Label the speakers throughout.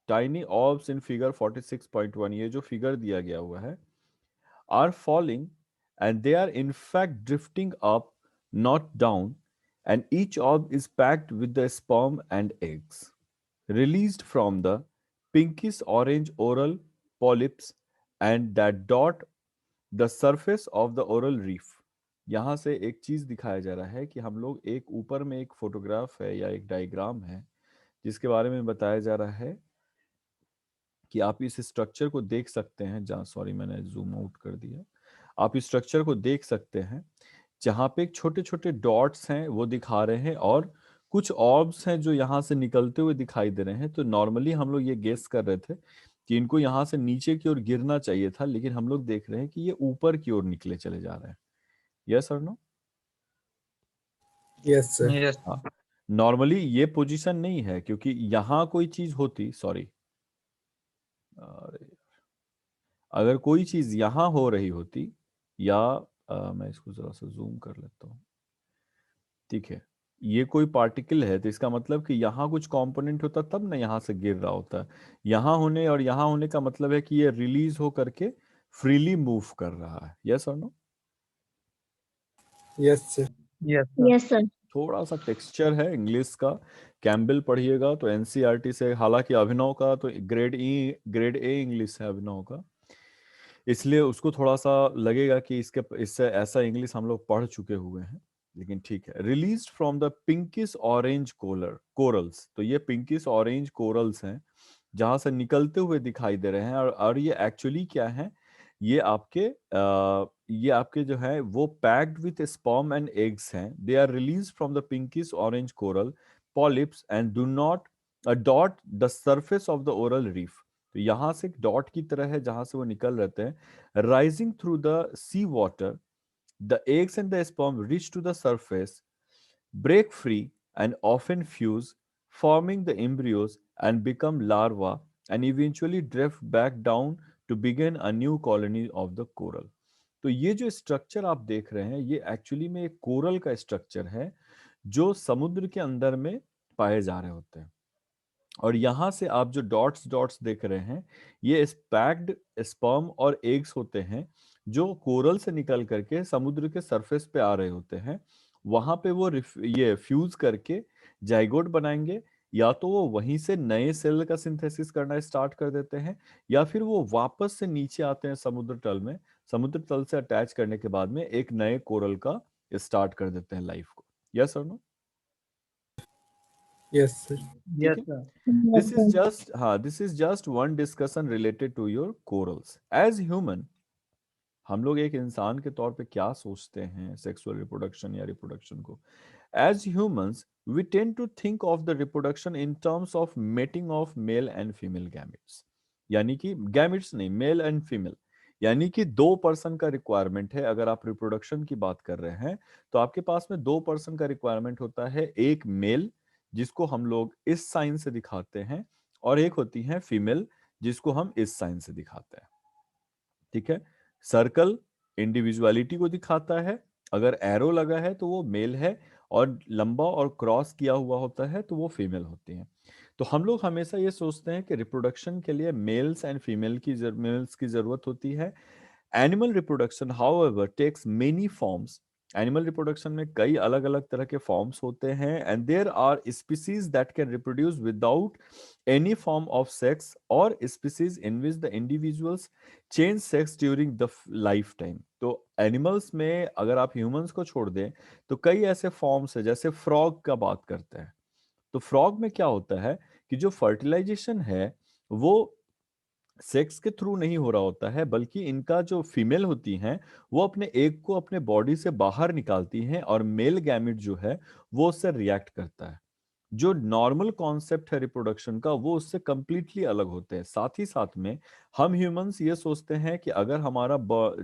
Speaker 1: Tiny orbs in figure 46.1, ये जो figure दिया गया हुआ है, are falling and they are in fact drifting up, not down, and each orb is packed with the sperm and eggs released from the pinkish orange oral polyps and that dot the surface of the oral reef. यहाँ से एक चीज दिखाया जा रहा है कि हम लोग एक ऊपर में एक फोटोग्राफ है या एक डायग्राम है जिसके बारे में बताया जा रहा है कि आप इस स्ट्रक्चर को देख सकते हैं, जहाँ सॉरी मैंने जूम आउट कर दिया, आप इस स्ट्रक्चर को देख सकते हैं जहाँ पे छोटे छोटे डॉट्स हैं वो दिखा रहे हैं और कुछ ऑर्ब्स हैं जो यहाँ से निकलते हुए दिखाई दे रहे हैं। तो नॉर्मली हम लोग ये गेस कर रहे थे कि इनको यहाँ से नीचे की ओर गिरना चाहिए था, लेकिन हम लोग देख रहे हैं कि ये ऊपर की ओर निकले चले जा रहे हैं। यस और नो?
Speaker 2: Yes sir.
Speaker 3: यस
Speaker 1: हाँ, नॉर्मली ये पोजीशन नहीं है क्योंकि यहाँ कोई चीज होती, सॉरी, अगर कोई चीज यहाँ हो रही होती या मैं इसको जरा सा जूम कर लेता हूँ, ठीक है, ये कोई पार्टिकल है तो इसका मतलब कि यहाँ कुछ कंपोनेंट होता तब ना यहाँ से गिर रहा होता। यहाँ होने और यहाँ होने का मतलब है कि ये रिलीज हो करके फ्रीली मूव कर रहा है। यस और no?
Speaker 2: Yes sir.
Speaker 3: Yes sir.
Speaker 4: Yes sir.
Speaker 1: थोड़ा सा टेक्सचर है इंग्लिश का, कैम्बल पढ़िएगा तो एनसीईआरटी से, हालांकि अभिनव का तो ग्रेड ए इंग्लिश है अभिनव का, इसलिए उसको थोड़ा सा लगेगा कि इससे ऐसा इंग्लिश हम लोग पढ़ चुके हुए हैं, लेकिन ठीक है। Release from the pinkish orange corals, तो ये पिंकिश ऑरेंज कोरल्स हैं जहां से निकलते हुए दिखाई दे रहे हैं। और ये एक्चुअली क्या है, ये आपके जो है वो packed with sperm and eggs हैं। They are release from the pinkish orange coral polyps and do not dot the surface of the oral reef. तो यहाँ से एक डॉट की तरह है जहां से वो निकल रहते हैं। Rising through the sea water, the eggs and the sperm reach to the surface, break free and often fuse, forming the embryos and become larvae and eventually drift back down to begin a new colony of the coral. तो ये जो structure आप देख रहे हैं ये actually में एक कोरल का स्ट्रक्चर है जो समुद्र के अंदर में पाए जा रहे होते हैं। और यहाँ से आप जो डॉट्स डॉट्स देख रहे हैं ये पैक्ड स्पर्म और एग्स होते हैं जो कोरल से निकल करके समुद्र के सरफेस पे आ रहे होते हैं। वहां पे वो ये फ्यूज करके जाइगोट बनाएंगे, या तो वो वहीं से नए सेल का सिंथेसिस करना स्टार्ट कर देते हैं या फिर वो वापस से नीचे आते हैं समुद्र तल में, समुद्र तल से अटैच करने के बाद में एक नए कोरल का स्टार्ट कर देते हैं लाइफ को। यस और no?
Speaker 2: Yes sir.
Speaker 3: Yes sir.
Speaker 1: This is just one discussion related to your corals. As human, हम लोग एक इंसान के तौर पे क्या सोचते हैं सेक्सुअल रिप्रोडक्शन या रिप्रोडक्शन को? As humans we tend to think of the reproduction in terms of mating of male and female gametes, यानी कि गैमेट्स नहीं, मेल एंड फीमेल, यानी कि दो पर्सन का रिक्वायरमेंट है। अगर आप रिप्रोडक्शन की बात कर रहे हैं तो आपके पास में दो पर्सन का रिक्वायरमेंट होता है, एक मेल जिसको हम लोग इस साइन से दिखाते हैं और एक होती है फीमेल जिसको हम इस साइन से दिखाते हैं। ठीक है, सर्कल इंडिविजुअलिटी को दिखाता है, अगर एरो लगा है तो वो मेल है, और लंबा और क्रॉस किया हुआ होता है तो वो फीमेल होती हैं। तो हम लोग हमेशा ये सोचते हैं कि रिप्रोडक्शन के लिए मेल्स एंड मेल्स की जरूरत होती है। Animal reproduction however takes many forms, animal reproduction में कई अलग अलग तरह के फॉर्म्स होते हैं। And there are species that can reproduce without any form of sex और species in which the individuals change sex during the lifetime. तो एनिमल्स में अगर आप ह्यूमंस को छोड़ दें तो कई ऐसे फॉर्म्स है, जैसे फ्रॉग का बात करते हैं तो फ्रॉग में क्या होता है कि जो फर्टिलाइजेशन है वो सेक्स के थ्रू नहीं हो रहा होता है, बल्कि इनका जो फीमेल होती हैं वो अपने एग को अपने बॉडी से बाहर निकालती हैं और मेल गैमेट जो है वो उससे रिएक्ट करता है। जो नॉर्मल कॉन्सेप्ट है रिप्रोडक्शन का वो उससे कंप्लीटली अलग होते हैं। साथ ही साथ में हम ह्यूमंस ये सोचते हैं कि अगर हमारा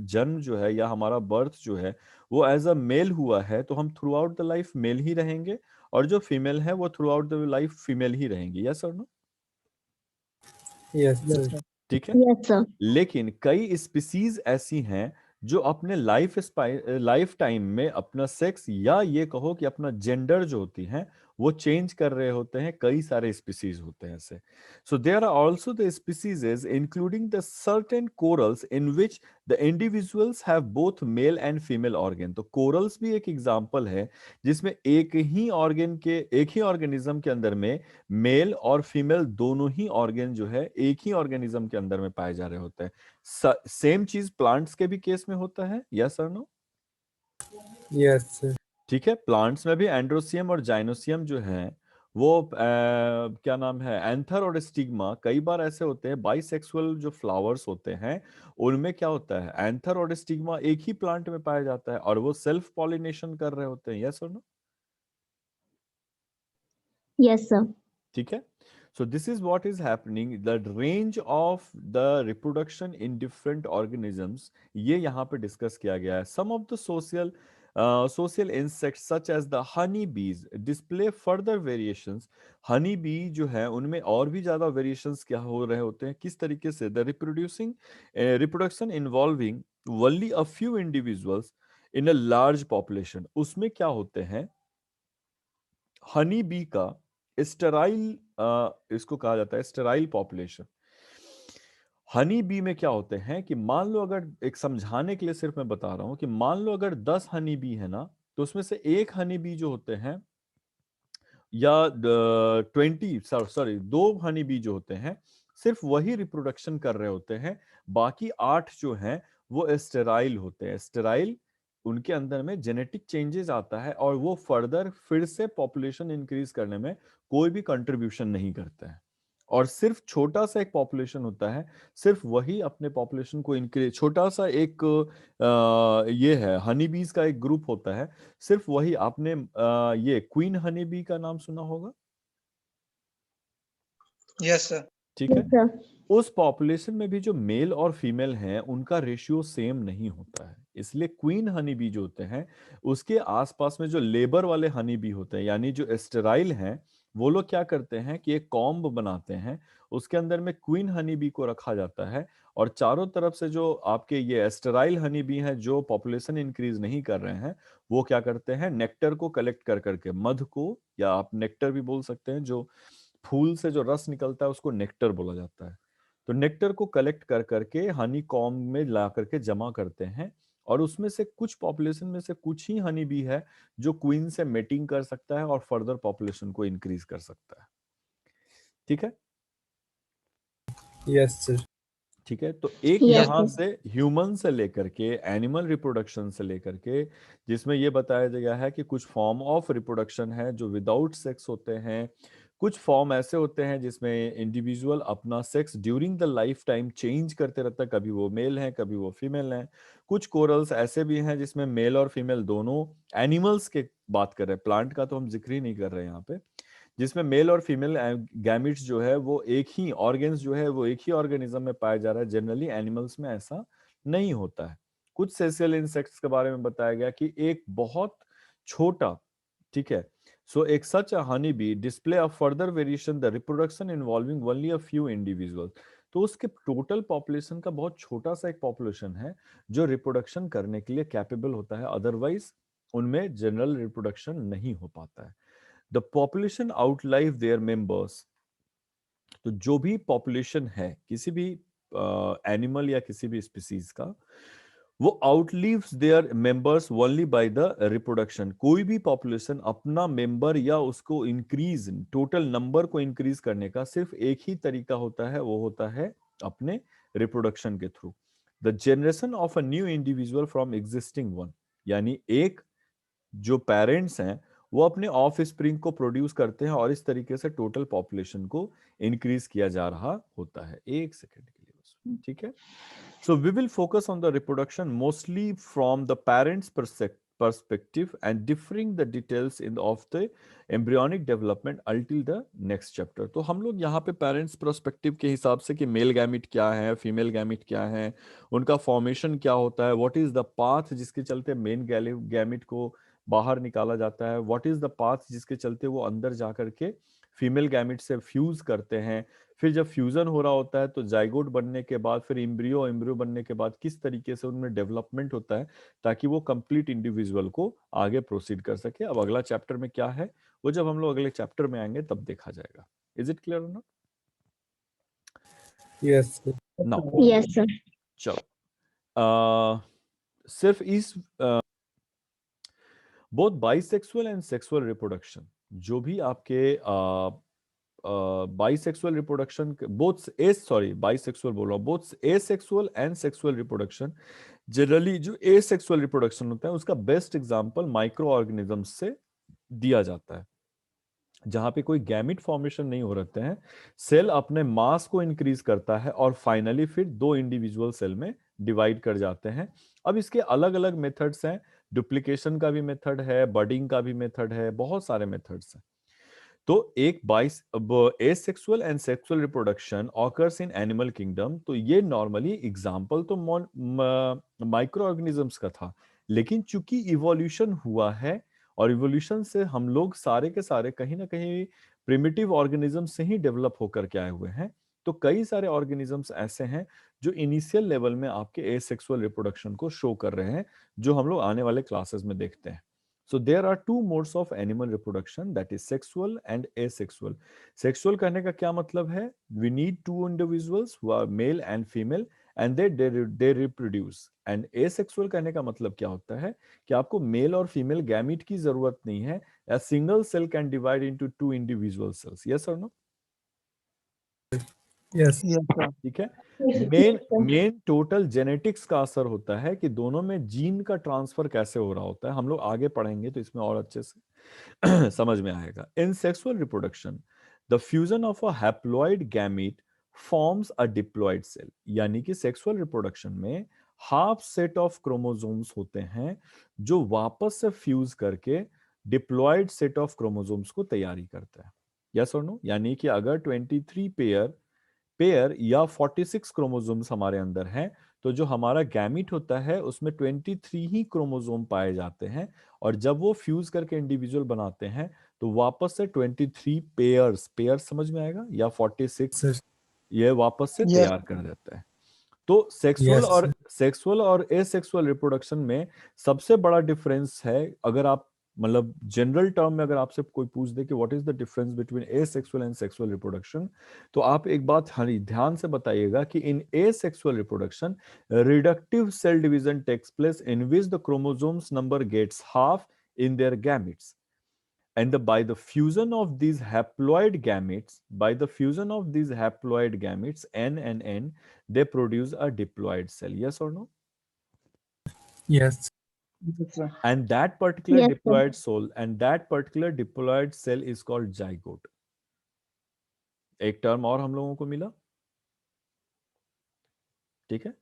Speaker 1: जन्म जो है या हमारा बर्थ जो है वो एज अ मेल हुआ है तो हम throughout the life male ही रहेंगे, और जो फीमेल है वो throughout the life female ही रहेंगी। यस और no?
Speaker 2: Yes
Speaker 3: yes
Speaker 2: sir.
Speaker 3: Sir.
Speaker 1: ठीक है,
Speaker 4: यस सर।
Speaker 1: लेकिन कई स्पीसीज ऐसी हैं जो अपने लाइफ टाइम में अपना सेक्स या ये कहो कि अपना जेंडर जो होती हैं वो चेंज कर रहे होते हैं, कई सारे स्पीसीज होते हैं ऐसे। So there are also the species including the certain corals in which the individuals have both male and female organ. तो कोरल्स भी एक एग्जांपल है जिसमें एक ही ऑर्गेनिज्म के अंदर में मेल और फीमेल दोनों ही ऑर्गन जो है एक ही ऑर्गेनिज्म के अंदर में पाए जा रहे होते हैं। सेम चीज प्लांट्स के भी केस में होता है, यस और नो?
Speaker 2: Yes sir.
Speaker 1: ठीक है, प्लांट्स में भी एंड्रोसियम और जाइनोसियम जो है वो क्या नाम है, एंथर और स्टिग्मा कई बार ऐसे होते हैं, बाइसेक्सुअल जो फ्लावर्स होते हैं उनमें क्या होता है, एंथर और स्टिग्मा एक ही प्लांट में पाया जाता है और वो सेल्फ पॉलिनेशन कर रहे होते हैं, यस और नो?
Speaker 3: Yes, sir.
Speaker 1: ठीक है, so this is what is happening, the range of the reproduction in different organisms, ये यहाँ पे डिस्कस किया गया है। some of the social insects such as the honey bees display further variations। honey bee जो है उनमें और भी ज्यादा variations क्या हो रहे होते हैं, किस तरीके से, the reproduction involving only a few individuals in a large population, उसमें क्या होते हैं, हनी बी का स्टेराइल, इसको कहा जाता है स्टेराइल पॉपुलेशन। हनी बी में क्या होते हैं कि मान लो, अगर एक समझाने के लिए सिर्फ मैं बता रहा हूं कि मान लो अगर 10 हनी बी है ना, तो उसमें से एक हनी बी जो होते हैं या 20, सॉरी 2 हनी बी जो होते हैं सिर्फ वही रिप्रोडक्शन कर रहे होते हैं, बाकी 8 जो हैं वो स्टेराइल होते हैं। स्टेराइल, उनके अंदर में जेनेटिक चेंजेस आता है और वो फर्दर फिर से पॉपुलेशन इंक्रीज करने में कोई भी कंट्रीब्यूशन नहीं करता है। और सिर्फ छोटा सा एक पॉपुलेशन होता है, सिर्फ वही अपने पॉपुलेशन को इंक्रीज, छोटा सा एक ये है हनी बीज का एक ग्रुप होता है, सिर्फ वही। आपने ये क्वीन हनी बी का नाम सुना होगा?
Speaker 4: Yes sir.
Speaker 1: ठीक है,
Speaker 3: Yes, sir.
Speaker 1: उस पॉपुलेशन में भी जो मेल और फीमेल हैं उनका रेशियो सेम नहीं होता है, इसलिए क्वीन हनी बी जो होते हैं उसके आसपास में जो लेबर वाले हनी बी होते हैं, यानी जो स्टेराइल हैं, वो लोग क्या करते हैं कि एक कॉम्ब बनाते हैं, उसके अंदर में क्वीन हनी बी को रखा जाता है और चारों तरफ से जो आपके ये स्टेराइल हनी बी हैं जो पॉपुलेशन इंक्रीज नहीं कर रहे हैं, वो क्या करते हैं, नेक्टर को कलेक्ट कर करके, मध को, या आप नेक्टर भी बोल सकते हैं, जो फूल से जो रस निकलता है उसको नेक्टर बोला जाता है। तो नेक्टर को कलेक्ट कर करके हनी कॉम्ब में ला करके जमा करते हैं और उसमें से कुछ पॉपुलेशन में से कुछ ही हनी बी है जो क्वीन से मेटिंग कर सकता है और फर्दर पॉपुलेशन को इंक्रीज कर सकता है। ठीक है,
Speaker 2: यस सर।
Speaker 1: ठीक है, तो एक
Speaker 3: Yes,
Speaker 1: यहां
Speaker 3: sir.
Speaker 1: से ह्यूमन से लेकर के एनिमल रिप्रोडक्शन से लेकर के, जिसमें यह बताया गया है कि कुछ फॉर्म ऑफ रिप्रोडक्शन है जो विदाउट सेक्स होते हैं, कुछ फॉर्म ऐसे होते हैं जिसमें इंडिविजुअल अपना sex during the life time change करते रहता है, कभी वो मेल है कभी वो फीमेल है। कुछ कोरल्स ऐसे भी हैं जिसमें मेल और फीमेल दोनों, एनिमल्स के बात कर रहे हैं, प्लांट का तो हम जिक्र ही नहीं कर रहे हैं यहाँ पे, जिसमें मेल और फीमेल गैमिट्स जो है वो एक ही ऑर्गेन्स जो है वो एक ही ऑर्गेनिज्म में पाया जा रहा है। जनरली एनिमल्स में ऐसा नहीं होता है। कुछ सेसियल इंसेक्ट्स के बारे में बताया गया कि एक बहुत छोटा, ठीक है, सो एक such honey bee display of further variation the reproduction involving only a few individual. तो उसके टोटल पॉपुलेशन का बहुत छोटा सा एक पॉपुलेशन है जो रिप्रोडक्शन करने के लिए कैपेबल होता है, अदरवाइज उनमें जनरल रिप्रोडक्शन नहीं हो पाता है। The population outlive there members. तो जो भी पॉपुलेशन है किसी भी एनिमल या किसी भी स्पीसीज का, वो outlives there members only by the reproduction. कोई भी पॉपुलेशन अपना मेंबर या उसको इंक्रीज, टोटल नंबर को इंक्रीज करने का सिर्फ एक ही तरीका होता है, वो होता है अपने रिप्रोडक्शन के through. The generation of a new individual from existing one, यानी एक जो पेरेंट्स हैं वो अपने ऑफ स्प्रिंग को प्रोड्यूस करते हैं और इस तरीके से टोटल पॉपुलेशन को इंक्रीज किया जा रहा होता है। एक सेकेंड के लिए बस, ठीक है। So we will focus on the reproduction mostly from the parents' perspective and differing the details of the embryonic development until the next chapter। तो हम लोग यहाँ पे पेरेंट्स पर्सपेक्टिव के हिसाब से कि मेल गैमिट क्या है, फीमेल गैमिट क्या है, उनका फॉर्मेशन क्या होता है, व्हाट इज द पाथ जिसके चलते मेन गैमिट को बाहर निकाला जाता है, व्हाट इज द पाथ जिसके चलते वो अंदर जा करके फीमेल गैमेट से फ्यूज करते हैं, फिर जब फ्यूजन हो रहा होता है तो जाइगोट बनने के बाद फिर एम्ब्रियो, एम्ब्रियो बनने के बाद किस तरीके से उनमें डेवलपमेंट होता है ताकि वो कंप्लीट इंडिविजुअल को आगे प्रोसीड कर सके। अब अगला चैप्टर में क्या है वो जब हम लोग अगले चैप्टर में आएंगे तब देखा जाएगा। इज इट क्लियर ना?
Speaker 2: Yes, sir.
Speaker 1: Now
Speaker 3: Yes, sir.
Speaker 1: चलो, सिर्फ इस both bisexual and sexual reproduction, जो भी आपके बाइसेक्सुअल रिप्रोडक्शन, बोथ बाइसेक्सुअल बोल रहा हूँ, both asexual and sexual reproduction, generally जो एसेक्सुअल रिप्रोडक्शन होता है उसका बेस्ट एग्जांपल माइक्रो ऑर्गेनिजम्स से दिया जाता है, जहां पे कोई गैमिट फॉर्मेशन नहीं हो रहते हैं, सेल अपने मास को इंक्रीज करता है और फाइनली फिर दो इंडिविजुअल सेल में डिवाइड कर जाते हैं। अब इसके अलग अलग मेथड्स हैं, डुप्लीकेशन का भी मेथड है, बडिंग का भी मेथड है, बहुत सारे मेथड्स हैं। तो एक asexual and sexual reproduction occurs in animal kingdom, तो ये नॉर्मली एग्जांपल तो माइक्रो ऑर्गेनिजम्स का था, लेकिन चूंकि इवोल्यूशन हुआ है और इवोल्यूशन से हम लोग सारे के सारे कहीं ना कहीं प्रिमिटिव ऑर्गेनिज्म से ही डेवलप होकर के आए हुए हैं, तो कई सारे ऑर्गेनिजम्स ऐसे हैं जो इनिशियल लेवल में आपके एसेक्सुअल रिप्रोडक्शन को शो कर रहे हैं, जो हम लोग आने वाले क्लासेस में देखते हैं। So there are two modes of animal reproduction, that is sexual and asexual. Sexual कहने का क्या मतलब है? We need two individuals who are male and female and they reproduce. And asexual कहने का मतलब क्या होता है कि आपको मेल और फीमेल गैमीट की जरूरत नहीं है. A single cell can divide into two individual cells. Yes or no?
Speaker 2: Yes.
Speaker 3: Yes, sir.
Speaker 1: ठीक है।
Speaker 3: Yes,
Speaker 1: main
Speaker 3: sir.
Speaker 1: Main total genetics का असर होता है कि दोनों में जीन का ट्रांसफर कैसे हो रहा होता है, हम लोग आगे पढ़ेंगे तो इसमें और अच्छे से समझ में आएगा। In sexual reproduction the fusion of a haploid gamete forms a diploid cell, यानी कि सेक्सुअल रिप्रोडक्शन में हाफ सेट ऑफ क्रोमोसोम्स होते हैं जो वापस से फ्यूज करके डिप्लॉइड सेट ऑफ क्रोमोसोम्स को तैयारी करता है। यस और नो? यानी कि अगर 23 पेयर या 46 क्रोमोसोम्स हमारे अंदर हैं, तो जो हमारा गैमीट होता है उसमें 23 ही क्रोमोसोम पाए जाते हैं, और जब वो फ्यूज करके इंडिविजुअल बनाते हैं तो वापस से 23 पेयर्स समझ में आएगा, या 46
Speaker 2: Sir.
Speaker 1: ये वापस से
Speaker 3: Yes.
Speaker 1: तैयार कर देता है। तो
Speaker 2: Yes, sir.
Speaker 1: सेक्सुअल और एसेक्सुअल रिप्रोडक्शन में सबसे बड़ा डिफरेंस है, अगर आप मतलब जनरल टर्म में अगर आपसे कोई पूछ दे कि what is the difference between asexual and sexual reproduction, तो आप एक बात ध्यान से बताइएगा कि in asexual reproduction reductive cell division takes place in which the chromosomes number gets half in their gametes, and by the fusion of these haploid gametes, N and N, they produce a diploid cell. Yes or no?
Speaker 2: Yes.
Speaker 3: Yes, sir.
Speaker 1: And that particular
Speaker 3: Yes, sir.
Speaker 1: diploid cell is called zygote. एक term और हम लोगों को मिला, ठीक है?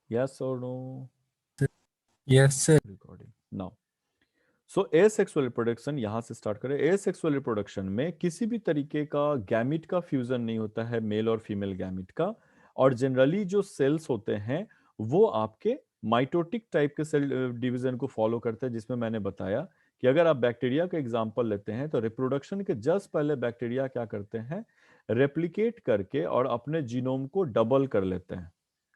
Speaker 1: Yes or no?
Speaker 2: Yes, sir.
Speaker 1: Recording now. So asexual reproduction यहां से स्टार्ट करें। एसेक्सुअल रिप्रोडक्शन में किसी भी तरीके का गैमिट का फ्यूजन नहीं होता है, मेल और फीमेल गैमिट का, और जनरली जो सेल्स होते हैं वो आपके माइटोटिक टाइप के सेल डिवीजन को फॉलो करते हैं, जिसमें मैंने बताया कि अगर आप बैक्टीरिया का एग्जांपल लेते हैं तो रिप्रोडक्शन के जस्ट पहले बैक्टीरिया क्या करते हैं, रेप्लिकेट करके और अपने जीनोम को डबल कर लेते हैं,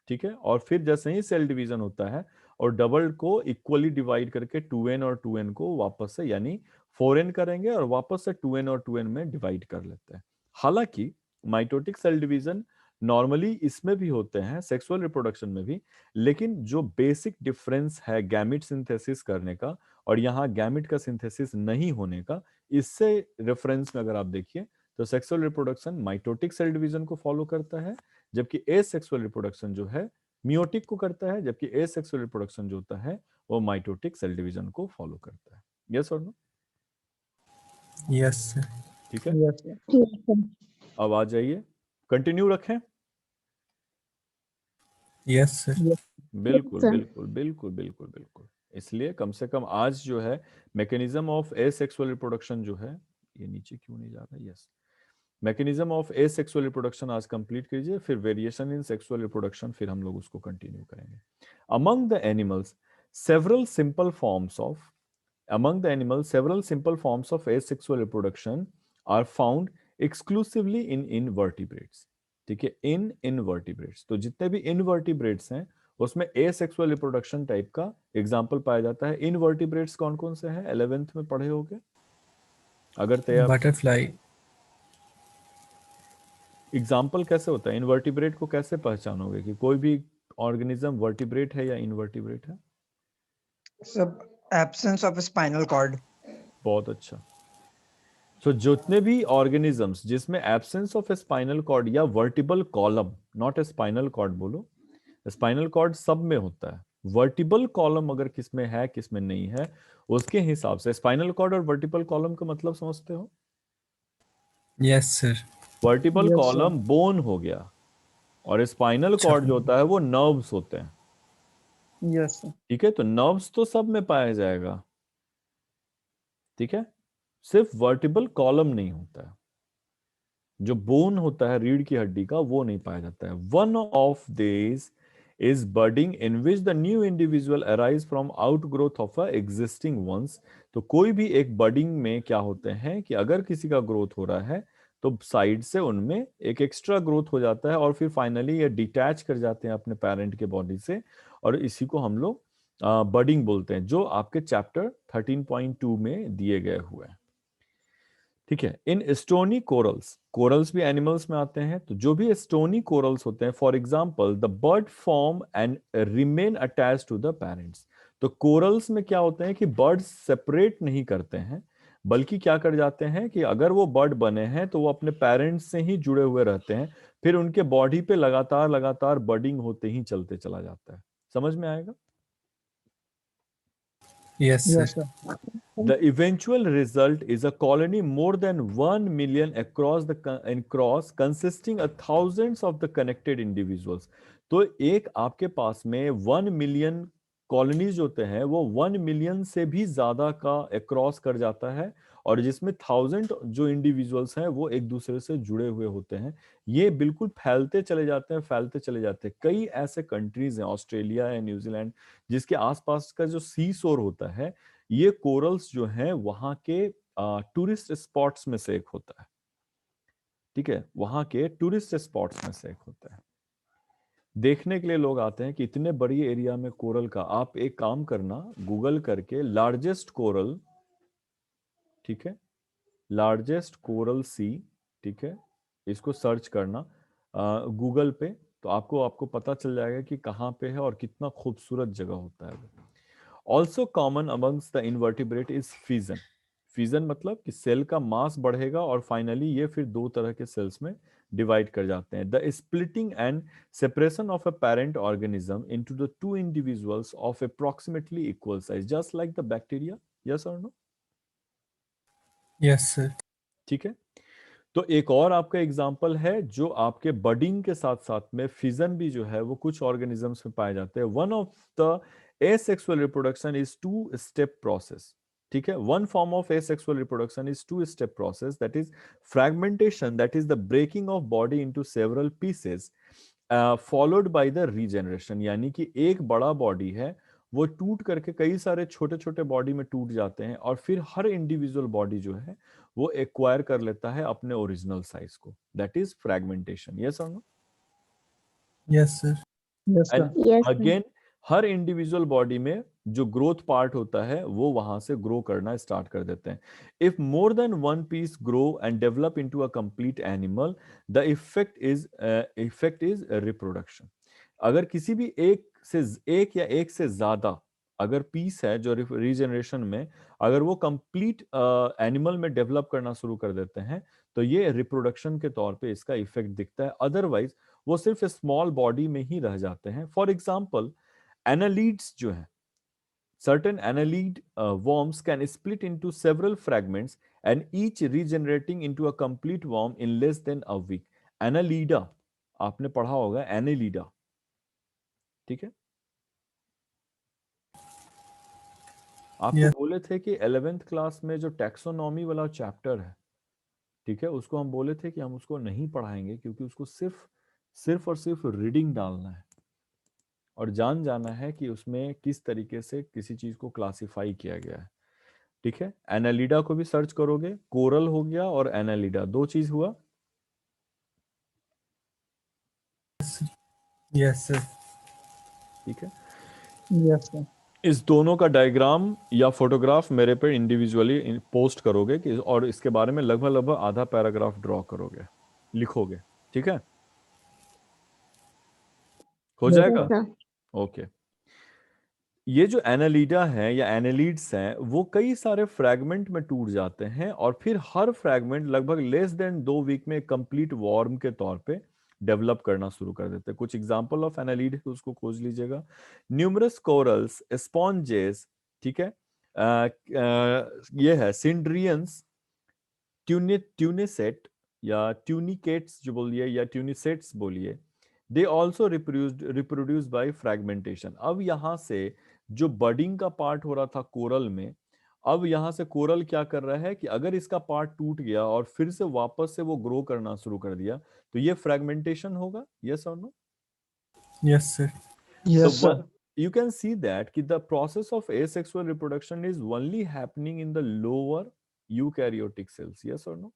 Speaker 1: ठीक है, और फिर जैसे ही सेल डिवीजन होता है और डबल को इक्वली डिवाइड करके 2n और 2n को वापस से यानी 4n करेंगे और वापस से 2n और 2n में डिवाइड कर लेते हैं। हालांकि माइटोटिक सेल डिवीजन नॉर्मली इसमें भी होते हैं, सेक्सुअल रिप्रोडक्शन में भी, लेकिन जो बेसिक डिफरेंस है गैमिट सिंथेसिस करने का और यहाँ गैमिट का सिंथेसिस नहीं होने का, इससे रेफरेंस में अगर आप देखिए तो sexual reproduction mitotic cell division को फॉलो करता है, जबकि एसेक्सुअल रिप्रोडक्शन जो है मियोटिक को करता है, जबकि एसेक्सुअल रिप्रोडक्शन जो होता है वो माइटोटिक सेल डिवीजन को फॉलो करता है। यस और नो?
Speaker 2: Yes, sir.
Speaker 1: ठीक है,
Speaker 3: Yes, sir. Yes, sir.
Speaker 1: अब आ जाइए, कंटिन्यू रखें।
Speaker 2: Yes, sir.
Speaker 3: Yes,
Speaker 1: बिल्कुल
Speaker 3: sir.
Speaker 1: बिल्कुल बिल्कुल बिल्कुल बिल्कुल। इसलिए कम से कम आज जो है मैकेनिज्म ऑफ एसेक्सुअल रिप्रोडक्शन जो है, ये नीचे क्यों नहीं जा रहा? Yes, mechanism of asexual reproduction आज कंप्लीट कीजिए, फिर वेरिएशन इन सेक्सुअल रिप्रोडक्शन फिर हम लोग उसको कंटिन्यू करेंगे। Among the animals several simple forms of Among the animals, several simple forms of asexual reproduction are found exclusively in invertebrates. ठीक है, इन इनवर्टिब्रेट्स, तो जितने भी इनवर्टिब्रेट्स हैं उसमें एसेक्सुअल रिप्रोडक्शन टाइप का एग्जाम्पल पाया जाता है। इनवर्टिब्रेट्स कौन कौन से हैं, 11th में पढ़े होगे अगर तैयार।
Speaker 2: बटरफ्लाई,
Speaker 1: एग्जाम्पल कैसे होता है, इनवर्टिब्रेट को कैसे पहचानोगे कि कोई भी ऑर्गेनिज्म वर्टिब्रेट है या इनवर्टिब्रेट है?
Speaker 4: सब एब्सेंस ऑफ स्पाइनल कॉर्ड।
Speaker 1: बहुत अच्छा। सो जितने भी ऑर्गेनिजम्स जिसमें एब्सेंस ऑफ स्पाइनल कॉर्ड या vertebral column, not spinal cord बोलो, स्पाइनल कॉर्ड सब में होता है, वर्टिबल कॉलम अगर किसमें है किसमें नहीं है उसके हिसाब से। स्पाइनल कॉर्ड और वर्टिबल कॉलम का मतलब समझते हो?
Speaker 2: Yes sir.
Speaker 1: Vertebral
Speaker 3: Yes, sir.
Speaker 1: Column bone हो गया और स्पाइनल
Speaker 2: अच्छा।
Speaker 1: कॉर्ड जो होता है वो नर्व्स होते हैं।
Speaker 3: Yes, sir.
Speaker 1: ठीक है, तो नर्व्स तो सब में पाया जाएगा, ठीक है, सिर्फ वर्टिबल कॉलम नहीं होता है, जो बोन होता है रीढ़ की हड्डी का वो नहीं पाया जाता है। One of this is budding in which the new individual arise from outgrowth of a existing ones. तो कोई भी एक बडिंग में क्या होते हैं कि अगर किसी का ग्रोथ हो रहा है तो साइड से उनमें एक एक्स्ट्रा ग्रोथ हो जाता है और फिर फाइनली ये डिटैच कर जाते हैं अपने पेरेंट के बॉडी से, और इसी को हम लोग बडिंग बोलते हैं, जो आपके चैप्टर 13.2 में दिए गए हुए हैं। ठीक है, इन स्टोनी कोरल्स, कोरल्स भी एनिमल्स में आते हैं, तो जो भी स्टोनी कोरल्स होते हैं, for example the bird form and remain attached to the parents. तो कोरल्स में क्या होते हैं कि बर्ड्स सेपरेट नहीं करते हैं, बल्कि क्या कर जाते हैं कि अगर वो बर्ड बने हैं तो वो अपने पेरेंट्स से ही जुड़े हुए रहते हैं, फिर उनके बॉडी पे लगातार लगातार बर्डिंग होते ही चलते चला जाता है। समझ में आएगा?
Speaker 2: Yes
Speaker 3: Yes,
Speaker 2: sir.
Speaker 3: sir.
Speaker 1: The eventual result is a colony more than 1 million across consisting of thousands of the connected individuals. तो एक आपके पास में 1 मिलियन कॉलोनीज होते हैं, वो 1 मिलियन से भी ज्यादा का अक्रॉस कर जाता है, और जिसमें 1000 जो इंडिविजुअल्स हैं वो एक दूसरे से जुड़े हुए होते हैं। ये बिल्कुल फैलते चले जाते हैं, फैलते चले जाते हैं। कई ऐसे कंट्रीज हैं, ऑस्ट्रेलिया है, न्यूजीलैंड, जिसके आसपास का जो सी शोर होता है, ये कोरल्स जो हैं वहां के टूरिस्ट स्पॉट्स में से एक होता है। ठीक है, वहां के टूरिस्ट स्पॉट्स में से एक होता है, देखने के लिए लोग आते हैं कि इतने बड़ी एरिया में कोरल का। आप एक काम करना, गूगल करके लार्जेस्ट कोरल, ठीक है, लार्जेस्ट कोरल सी, ठीक है, इसको सर्च करना गूगल पे, तो आपको आपको पता चल जाएगा कि कहाँ पे है और कितना खूबसूरत जगह होता है वो। Also common amongst the invertebrate is fission. Fission मतलब कि सेल का मास बढ़ेगा और फाइनली ये फिर दो तरह के सेल्स में डिवाइड कर जाते हैं। The splitting and separation of a parent organism into the two individuals of approximately equal size, just like the bacteria. Yes और नो?
Speaker 2: Yes sir.
Speaker 1: ठीक है, तो एक और आपका एग्जाम्पल है जो आपके बडिंग के साथ साथ में फिजन भी जो है वो कुछ ऑर्गेनिजम्स में पाए जाते हैं। One of the asexual reproduction is two step process. ठीक है, one form of asexual reproduction is two step process, that is fragmentation, that is the breaking of body into several pieces followed by the regeneration. यानी कि एक बड़ा body है वो टूट करके कई सारे छोटे छोटे बॉडी में टूट जाते हैं, और फिर हर इंडिविजुअल बॉडी जो है वो एक्वायर कर लेता है अपने ओरिजिनल साइज को, दैट इज फ्रैगमेंटेशन। यस और no?
Speaker 2: Yes sir.
Speaker 3: Yes,
Speaker 1: and
Speaker 3: sir.
Speaker 5: Yes, sir.
Speaker 1: Again हर इंडिविजुअल बॉडी में जो ग्रोथ पार्ट होता है वो वहां से ग्रो करना स्टार्ट कर देते हैं। If more than one piece grow and develop into a complete animal, the effect is reproduction. अगर किसी भी एक या एक से ज्यादा अगर पीस है जो रीजनरेशन में, अगर वो कंप्लीट एनिमल में डेवलप करना शुरू कर देते हैं, तो ये रिप्रोडक्शन के तौर पे इसका इफेक्ट दिखता है। अदरवाइज वो सिर्फ स्मॉल बॉडी में ही रह जाते हैं। फॉर एग्जाम्पल एनालीड्स जो है, certain annelid worms can split into several fragments and each regenerating into a complete worm in less than a week. Annelida आपने पढ़ा होगा, annelida, ठीक है। आपको
Speaker 2: Yes.
Speaker 1: बोले थे कि 11th क्लास में जो टैक्सोनॉमी वाला चैप्टर है, ठीक है, उसको हम बोले थे कि हम उसको नहीं पढ़ाएंगे क्योंकि उसको सिर्फ और सिर्फ रीडिंग डालना है और जान जाना है कि उसमें किस तरीके से किसी चीज को क्लासिफाई किया गया है। ठीक है, एनालिडा को भी सर्च करोगे, कोरल हो गया और एनालिडा, दो चीज हुआ।
Speaker 2: Yes, sir.
Speaker 1: ठीक है,
Speaker 3: Yes, sir.
Speaker 1: इस दोनों का डायग्राम या फोटोग्राफ मेरे पे इंडिविजुअली पोस्ट करोगे कि, और इसके बारे में लगभग लगभग आधा पैराग्राफ ड्रॉ करोगे, लिखोगे। ठीक है, हो
Speaker 3: Yes,
Speaker 1: जाएगा।
Speaker 3: sir.
Speaker 1: ओके, ये जो एनालिडा है या एनालिड्स हैं वो कई सारे फ्रैगमेंट में टूट जाते हैं और फिर हर फ्रैगमेंट लगभग लेस देन 2 वीक में कंप्लीट वॉर्म के तौर पे डेवलप करना शुरू कर देते हैं। कुछ एग्जांपल ऑफ एनालिड है उसको खोज लीजिएगा। न्यूमरस कोरल्स, स्पॉन्जेस, ठीक है, ये है सिंड्रियंस, ट्यूनिसेट या ट्यूनिकेट्स जो बोलिए या ट्यूनिसेट्स बोलिए, they also reproduce by fragmentation. अब यहाँ से जो बडिंग का पार्ट हो रहा था कोरल में, अब यहाँ से कोरल क्या कर रहा है कि अगर इसका पार्ट टूट गया और फिर से वापस से वो ग्रो करना शुरू कर दिया तो ये फ्रैगमेंटेशन होगा। यस और no?
Speaker 2: Yes, sir.
Speaker 4: Yes,
Speaker 1: So
Speaker 4: sir.
Speaker 1: you can see that the process of asexual reproduction is only happening in the lower eukaryotic cells. Yes or no?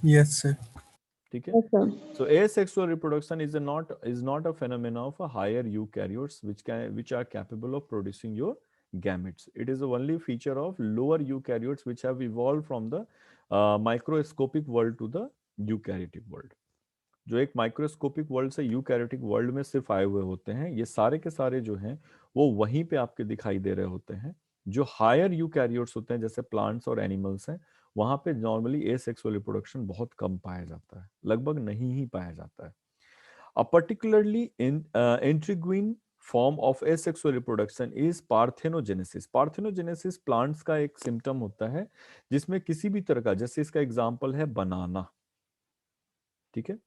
Speaker 2: Yes, sir.
Speaker 1: ठीक है,
Speaker 3: Yes, sir.
Speaker 1: so asexual reproduction is not a phenomena of a higher eukaryotes which are capable of producing your gametes. It is the only feature of lower eukaryotes which have evolved from the microscopic world to the eukaryotic world. जो एक microscopic world से eukaryotic world में सिर्फ आए हुए होते हैं, ये सारे के सारे जो हैं वो वहीं पे आपके दिखाई दे रहे होते हैं। जो हायर यूकैरियोट्स होते हैं जैसे प्लांट्स और एनिमल्स हैं, वहां पे नॉर्मली एसेक्सुअल रिप्रोडक्शन बहुत कम पाया जाता है, लगभग नहीं ही पाया जाता है। A particularly intriguing form of asexual reproduction is parthenogenesis. Parthenogenesis plants का एक सिम्टम होता है जिसमें किसी भी तरह का, जैसे इसका एग्जांपल है बनाना, ठीक है,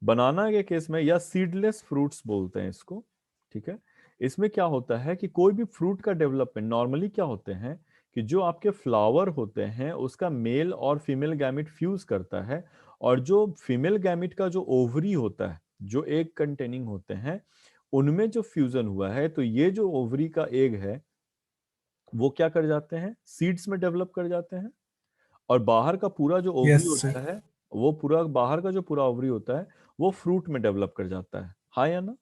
Speaker 1: बनाना के केस में, या सीडलेस फ्रूट्स बोलते हैं इसको, ठीक है, इसमें क्या होता है कि कोई भी फ्रूट का डेवलपमेंट नॉर्मली क्या होते हैं कि जो आपके फ्लावर होते हैं उसका मेल और फीमेल गैमिट फ्यूज करता है, और जो फीमेल गैमिट का जो ओवरी होता है, जो एग कंटेनिंग होते हैं, उनमें जो फ्यूजन हुआ है तो ये जो ओवरी का एग है वो क्या कर जाते हैं, सीड्स में डेवलप कर जाते हैं, और बाहर का पूरा जो ओवरी
Speaker 2: Yes, sir.
Speaker 1: होता है, वो पूरा बाहर का जो पूरा ओवरी होता है वो फ्रूट में डेवलप कर जाता है। हाँ या ना?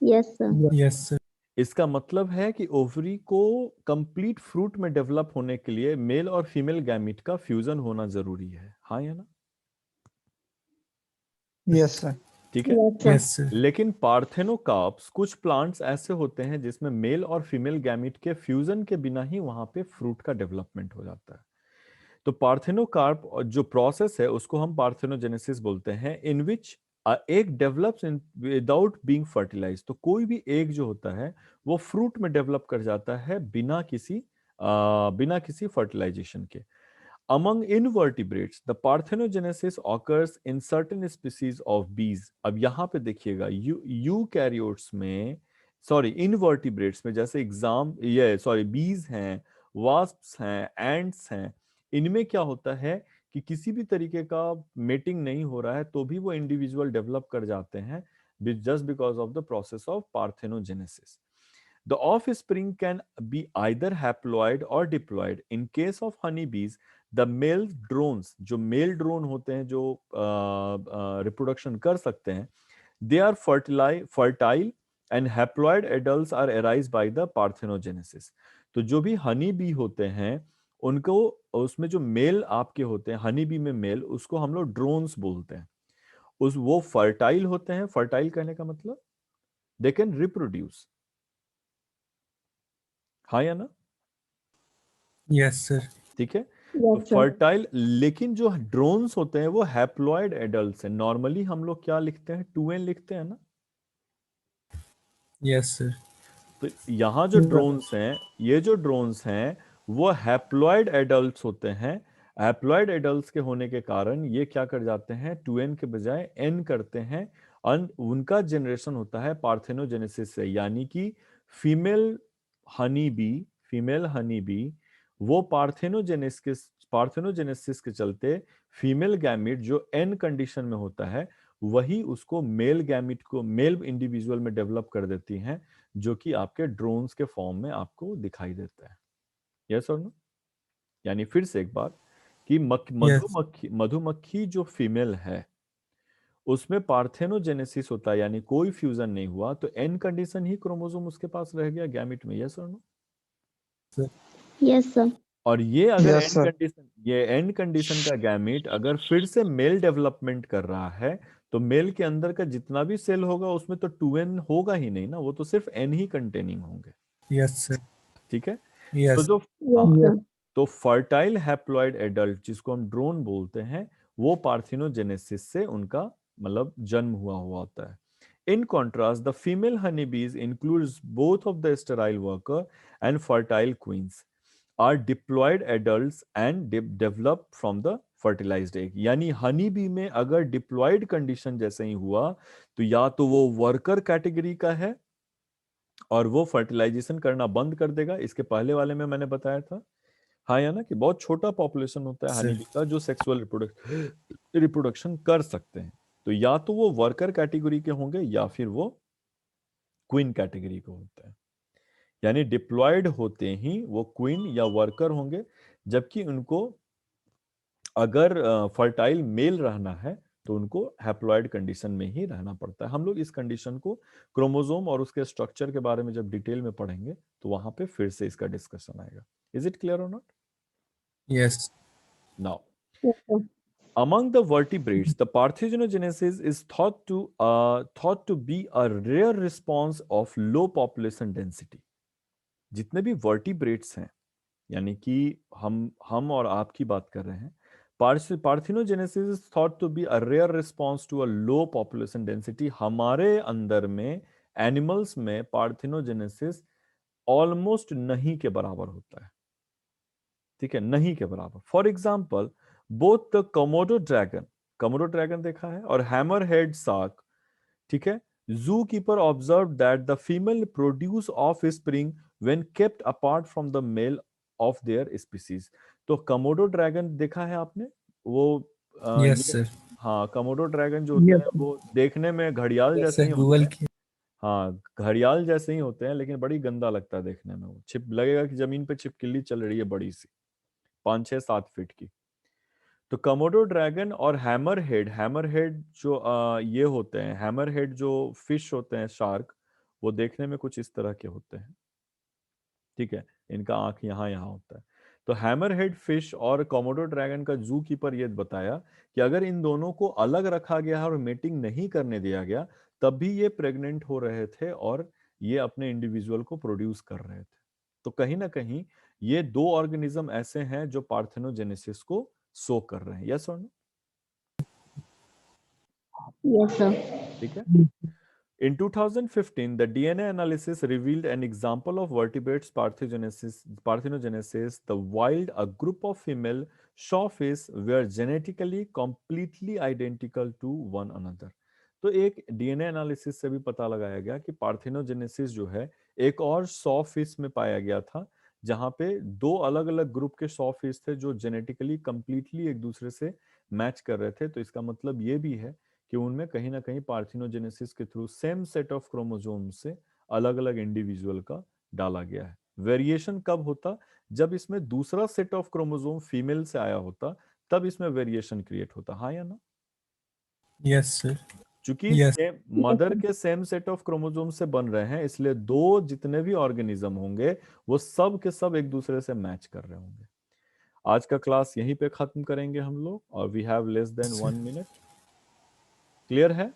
Speaker 3: Yes, sir.
Speaker 2: Yes, sir.
Speaker 1: इसका मतलब है कि ओवरी को कंप्लीट फ्रूट में डेवलप होने के लिए मेल और फीमेल गैमिट का फ्यूजन होना जरूरी है। हाँ या ना?
Speaker 4: yes, sir.
Speaker 1: ठीक है,
Speaker 3: Yes, sir.
Speaker 2: Yes, sir.
Speaker 1: लेकिन पार्थेनोकार्प्स, कुछ प्लांट्स ऐसे होते हैं जिसमें मेल और फीमेल गैमिट के फ्यूजन के बिना ही वहां पे फ्रूट का डेवलपमेंट हो जाता है। तो पार्थेनोकार्प जो प्रोसेस है उसको हम पार्थेनोजेनेसिस बोलते हैं, in which egg develops in without being fertilized. तो कोई भी एग जो होता है वो फ्रूट में डेवलप कर जाता है बिना किसी फर्टिलाइजेशन के। Among invertebrates, the parthenogenesis occurs in certain species of bees. अब यहाँ पे देखिएगा, यूकैरियोट्स में, सॉरी इनवर्टिब्रेट्स में, जैसे बीज हैं, वास्प्स हैं, एंट्स हैं, इनमें क्या होता है कि किसी भी तरीके का मेटिंग नहीं हो रहा है तो भी वो इंडिविजुअल डेवलप कर जाते हैं just because of the process of parthenogenesis. The offspring can be either haploid or diploid. In case of honeybees, the male drones, जो मेल ड्रोन होते हैं जो रिप्रोडक्शन कर सकते हैं, they are fertile and haploid adults are arise by the parthenogenesis. तो जो भी हनी बी होते हैं उनको, उसमें जो मेल आपके होते हैं हनी बी में मेल, उसको हम लोग ड्रोन्स बोलते हैं। वो फर्टाइल होते हैं। फर्टाइल कहने का मतलब दे कैन रिप्रोड्यूस। हाँ या ना?
Speaker 2: Yes, sir.
Speaker 1: ठीक है, तो
Speaker 3: Yes, sir.
Speaker 1: फर्टाइल, लेकिन जो ड्रोन्स होते हैं वो हैप्लॉइड एडल्ट्स हैं। नॉर्मली हम लोग क्या लिखते हैं, 2n लिखते हैं ना।
Speaker 2: Yes, sir.
Speaker 1: तो यहाँ जो ड्रोन्स हैं, ये जो ड्रोन्स हैं वो हैप्लॉइड एडल्ट्स होते हैं। हैप्लॉइड एडल्ट्स के होने के कारण ये क्या कर जाते हैं, 2n के बजाय n करते हैं। उनका जनरेशन होता है पार्थेनोजेनेसिस से, यानी कि फीमेल हनी बी वो पार्थेनोजेनेसिस के चलते फीमेल गैमिट जो एन कंडीशन में होता है वही उसको मेल गैमिट को मेल इंडिविजुअल में डेवलप कर देती हैं, जो कि आपके ड्रोन्स के फॉर्म में आपको दिखाई देता है। यस और नो? यानी फिर से एक बार कि
Speaker 2: Yes.
Speaker 1: मधुमक्खी जो फीमेल है उसमें पार्थेनोजेनेसिस होता है, यानी कोई फ्यूजन नहीं हुआ, तो एन कंडीशन ही क्रोमोसोम उसके पास रह गया गैमेट में। यस और नो?
Speaker 2: Sir.
Speaker 3: Yes, sir.
Speaker 1: और ये अगर
Speaker 4: Yes, sir.
Speaker 1: एंड कंडीशन का गैमेट अगर फिर से मेल डेवलपमेंट कर रहा है, तो मेल के अंदर का जितना भी सेल होगा उसमें तो 2n होगा ही नहीं ना, वो तो सिर्फ n ही कंटेनिंग होंगे।
Speaker 2: Yes, sir.
Speaker 1: ठीक है। तो
Speaker 2: Yes.
Speaker 1: जो
Speaker 3: Yes,
Speaker 1: हाँ,
Speaker 3: sir.
Speaker 1: तो फर्टाइल हैप्लॉइड एडल्ट जिसको हम ड्रोन बोलते हैं, वो पार्थिनोजेनेसिस से उनका मतलब जन्म हुआ होता है। In contrast, the female honeybees includes both of the sterile worker and fertile queens are diploid adults and develop from the fertilized egg। यानी हनी बी में अगर डिप्लॉयड कंडीशन जैसे ही हुआ तो या तो वो वर्कर कैटेगरी का है और वो फर्टिलाइजेशन करना बंद कर देगा। इसके पहले वाले में मैंने बताया था, हाँ या ना, कि बहुत छोटा पॉपुलेशन होता है
Speaker 2: Sir.
Speaker 1: हनी बी का जो सेक्सुअल रिप्रोडक्शन कर सकते हैं। तो या तो वो वर्कर कैटेगरी के होंगे या फिर वो क्वीन कैटेगरी के होते हैं। यानी डिप्लॉयड होते ही वो क्वीन या वर्कर होंगे, जबकि उनको अगर फर्टाइल मेल रहना है तो उनको हैप्लॉयड कंडीशन में ही रहना पड़ता है। हम लोग इस कंडीशन को क्रोमोसोम और उसके स्ट्रक्चर के बारे में जब डिटेल में पढ़ेंगे तो वहां पे फिर से इसका डिस्कशन आएगा। इज इट क्लियर और not?
Speaker 2: Yes.
Speaker 1: Now
Speaker 3: Yes, sir.
Speaker 1: among the vertebrates, the parthenogenesis is thought to be a rare response of low population density। जितने भी वर्टिब्रेट्स हैं, यानी कि हम और आप की बात कर रहे हैं, parthenogenesis is thought to be a rare response to a low population density. हमारे अंदर में एनिमल्स में पार्थिनोजेनेसिस ऑलमोस्ट नहीं के बराबर होता है। ठीक है, नहीं के बराबर। For example, both the Komodo dragon देखा है, और हैमर हेड सार्क, ठीक है, zoo keeper observe that the female produce offspring when kept apart from the male of their species. तो कमोडो ड्रैगन देखा है आपने? वो
Speaker 2: Yes,
Speaker 1: ये,
Speaker 2: sir.
Speaker 1: हाँ, कमोडो ड्रैगन जो होते
Speaker 3: Yes,
Speaker 1: हैं वो देखने में घड़ियाल
Speaker 2: Yes,
Speaker 1: जैसे
Speaker 2: sir.
Speaker 1: ही होते
Speaker 2: Google
Speaker 1: हैं।
Speaker 2: की.
Speaker 1: हाँ, घड़ियाल जैसे ही होते हैं, लेकिन बड़ी गंदा लगता है देखने में। वो छिप लगेगा कि जमीन पे छिपकली चल रही है बड़ी सी, 5-6-7 फीट की। तो कमोडो ड्रैगन और हैमर हेड जो ये होते हैं, हैमर हेड जो फिश होते हैं, शार्क, वो देखने में कुछ इस तरह के होते हैं। ठीक है, इनका आंख यहाँ यहाँ होता है। तो हैमर हेड फिश और कमोडो ड्रैगन का जू कीपर ये बताया कि अगर इन दोनों को अलग रखा गया और मीटिंग नहीं करने दिया गया, तब भी ये प्रेग्नेंट हो रहे थे और ये अपने इंडिविजुअल को प्रोड्यूस कर रहे थे। तो कहीं ना कहीं ये दो ऑर्गेनिज्म ऐसे हैं जो पार्थेनोजेनेसिस को शो कर रहे हैं। यस और नो?
Speaker 3: yes, sir.
Speaker 1: ठीक है। In 2015, the DNA analysis revealed an example of vertebrates parthenogenesis. The wild, a group of female shawfish were genetically completely identical to one another। तो एक डीएनए एनालिसिस से भी पता लगाया गया कि पार्थेनोजेनेसिस जो है एक और सॉ फिश में पाया गया था, जहां पे दो अलग अलग ग्रुप के सॉ फिश थे जो जेनेटिकली कंप्लीटली एक दूसरे से मैच कर रहे थे। तो इसका मतलब ये भी है कि उनमें कहीं ना कहीं पार्थिनोजेनेसिस के through same set of chromosome से अलग अलग इंडिविजुअल का डाला गया है। वेरिएशन कब होता? जब इसमें दूसरा सेट ऑफ क्रोमोसोम फीमेल से आया होता, तब इसमें वेरिएशन क्रिएट होता। हाँ या ना?
Speaker 2: Yes, sir.
Speaker 1: चूंकि
Speaker 2: Yes.
Speaker 1: सेम मदर के सेम सेट ऑफ क्रोमोसोम से बन रहे हैं, इसलिए दो जितने भी ऑर्गेनिज्म होंगे वो सब के सब एक दूसरे से मैच कर रहे होंगे। आज का क्लास यहीं पे खत्म करेंगे हम लोग, और we have less than
Speaker 2: Sir.
Speaker 1: 1 मिनट। क्लियर है?